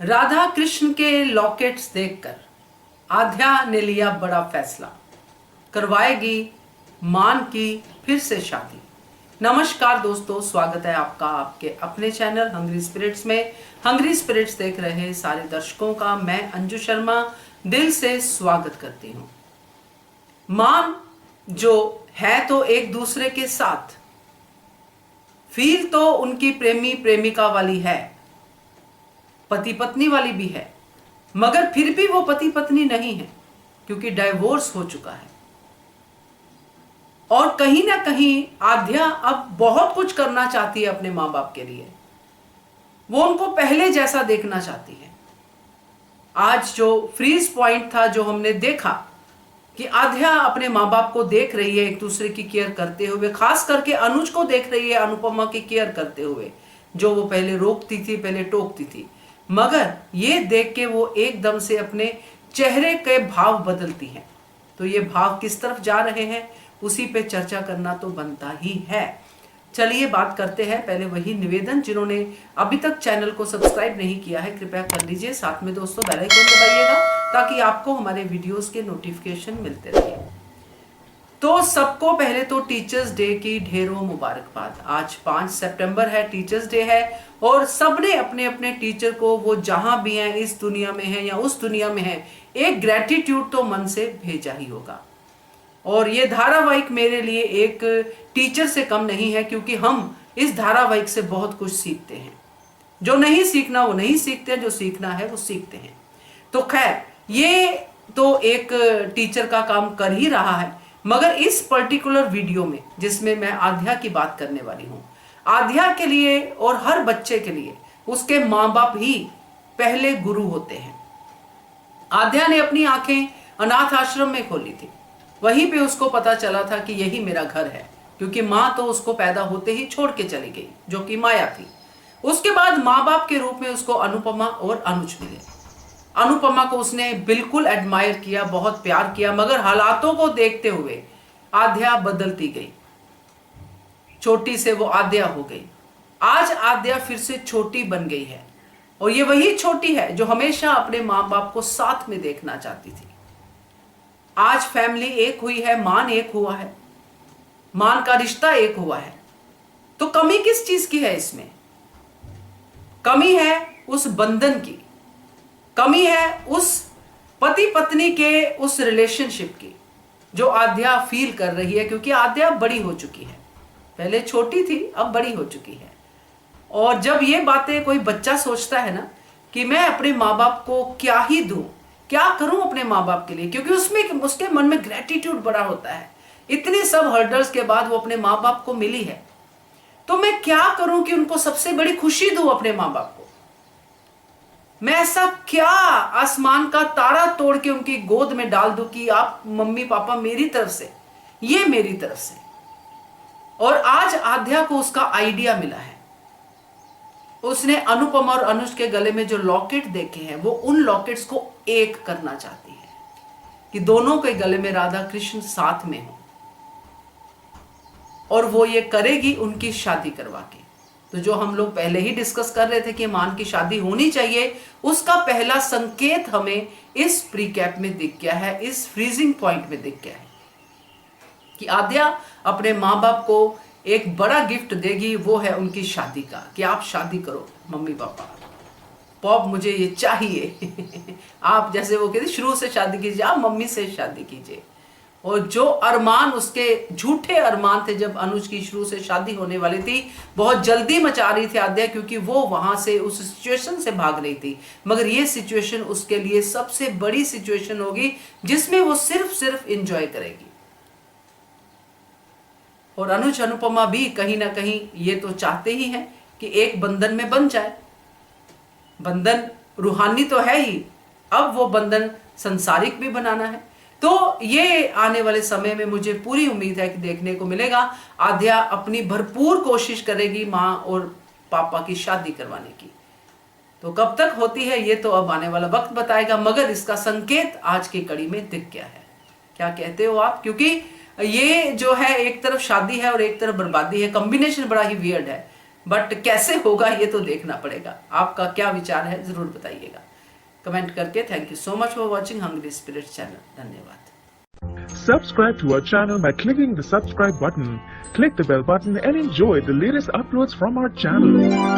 राधा कृष्ण के लॉकेट्स देखकर आध्या ने लिया बड़ा फैसला, करवाएगी मान की फिर से शादी। नमस्कार दोस्तों, स्वागत है आपका आपके अपने चैनल हंग्री स्पिरिट्स में। हंग्री स्पिरिट्स देख रहे सारे दर्शकों का मैं अंजू शर्मा दिल से स्वागत करती हूँ। मान जो है तो एक दूसरे के साथ, फील तो उनकी प्रेमी प्रेमिका वाली है, पति पत्नी वाली भी है, मगर फिर भी वो पति पत्नी नहीं है क्योंकि डाइवोर्स हो चुका है। और कहीं ना कहीं आध्या अब बहुत कुछ करना चाहती है अपने माँ बाप के लिए। वो उनको पहले जैसा देखना चाहती है। आज जो फ्रीज पॉइंट था जो हमने देखा कि आध्या अपने माँ बाप को देख रही है एक दूसरे की केयर करते हुए, खास करके अनुज को देख रही है अनुपमा की केयर करते हुए, जो वो पहले रोकती थी, पहले टोकती थी, मगर ये देख के वो एकदम से अपने चेहरे के भाव बदलती है। तो ये भाव किस तरफ जा रहे हैं उसी पे चर्चा करना तो बनता ही है। चलिए बात करते हैं। पहले वही निवेदन, जिन्होंने अभी तक चैनल को सब्सक्राइब नहीं किया है कृपया कर लीजिए, साथ में दोस्तों बेल आइकन दबाइएगा ताकि आपको हमारे वीडियोस के नोटिफिकेशन मिलते रहे। तो सबको पहले तो टीचर्स डे की ढेरों मुबारकबाद। आज 5 सितंबर है, टीचर्स डे है, और सबने अपने अपने टीचर को, वो जहां भी हैं, इस दुनिया में है या उस दुनिया में है, एक ग्रेटिट्यूड तो मन से भेजा ही होगा। और ये धारावाहिक मेरे लिए एक टीचर से कम नहीं है, क्योंकि हम इस धारावाहिक से बहुत कुछ सीखते हैं। जो नहीं सीखना वो नहीं सीखते, जो सीखना है वो सीखते हैं। तो खैर, ये तो एक टीचर का काम कर ही रहा है, मगर इस पर्टिकुलर वीडियो में जिसमें मैं आध्या की बात करने वाली हूँ, आध्या के लिए और हर बच्चे के लिए उसके माँ बाप ही पहले गुरु होते हैं। आध्या ने अपनी आंखें अनाथ आश्रम में खोली थी। वहीं पे उसको पता चला था कि यही मेरा घर है, क्योंकि माँ तो उसको पैदा होते ही छोड़ के चली गई, जो कि माया थी। उसके बाद माँ बाप के रूप में उसको अनुपमा और अनुज मिले। अनुपमा को उसने बिल्कुल एडमायर किया, बहुत प्यार किया, मगर हालातों को देखते हुए आध्या बदलती गई। छोटी से वो आध्या हो गई। आज आध्या फिर से छोटी बन गई है, और ये वही छोटी है जो हमेशा अपने माँ बाप को साथ में देखना चाहती थी। आज फैमिली एक हुई है, मान एक हुआ है, मान का रिश्ता एक हुआ है। तो कमी किस चीज की है इसमें? कमी है उस बंधन की, कमी है उस पति पत्नी के उस रिलेशनशिप की जो आध्या फील कर रही है, क्योंकि आध्या बड़ी हो चुकी है। पहले छोटी थी, अब बड़ी हो चुकी है। और जब ये बातें कोई बच्चा सोचता है ना कि मैं अपने माँ बाप को क्या ही दूं, क्या करूं अपने माँ बाप के लिए, क्योंकि उसमें उसके मन में ग्रेटिट्यूड बड़ा होता है। इतने सब हर्डल्स के बाद वो अपने माँ बाप को मिली है, तो मैं क्या करूं कि उनको सबसे बड़ी खुशी दूं अपने माँ बाप को। मैं ऐसा क्या आसमान का तारा तोड़ के उनकी गोद में डाल दूं कि आप मम्मी पापा मेरी तरफ से, ये मेरी तरफ से। और आज आध्या को उसका आइडिया मिला है। उसने अनुपमा और अनुज के गले में जो लॉकेट देखे हैं, वो उन लॉकेट्स को एक करना चाहती है कि दोनों के गले में राधा कृष्ण साथ में हो, और वो ये करेगी उनकी शादी करवा के। तो जो हम लोग पहले ही डिस्कस कर रहे थे कि मान की शादी होनी चाहिए, उसका पहला संकेत हमें इस प्रीकैप में दिख गया है, इस फ्रीजिंग पॉइंट में दिख गया है कि आध्या अपने माँ बाप को एक बड़ा गिफ्ट देगी, वो है उनकी शादी का, कि आप शादी करो मम्मी पापा, पॉप मुझे ये चाहिए आप जैसे वो कहते शुरू से शादी कीजिए, आप मम्मी से शादी कीजिए। और जो अरमान, उसके झूठे अरमान थे, जब अनुज की शुरू से शादी होने वाली थी, बहुत जल्दी मचा रही थी आध्या, क्योंकि वो वहां से उस सिचुएशन से भाग रही थी। मगर ये सिचुएशन उसके लिए सबसे बड़ी सिचुएशन होगी जिसमें वो सिर्फ एंजॉय करेगी। और अनुज अनुपमा भी कहीं ना कहीं ये तो चाहते ही हैं कि एक बंधन में बन जाए। बंधन रूहानी तो है ही, अब वो बंधन संसारिक भी बनाना है। तो ये आने वाले समय में मुझे पूरी उम्मीद है कि देखने को मिलेगा। आध्या अपनी भरपूर कोशिश करेगी माँ और पापा की शादी करवाने की। तो कब तक होती है ये तो अब आने वाला वक्त बताएगा, मगर इसका संकेत आज की कड़ी में दिख गया है। क्या कहते हो आप? क्योंकि ये जो है, एक तरफ शादी है और एक तरफ बर्बादी है, कॉम्बिनेशन बड़ा ही वियर्ड है। बट कैसे होगा ये तो देखना पड़ेगा। आपका क्या विचार है जरूर बताइएगा कमेंट करके। Thank you so much for watching hungry spirit channel. धन्यवाद। Subscribe to our channel by clicking the subscribe button. Click the bell button and enjoy the latest uploads from our channel.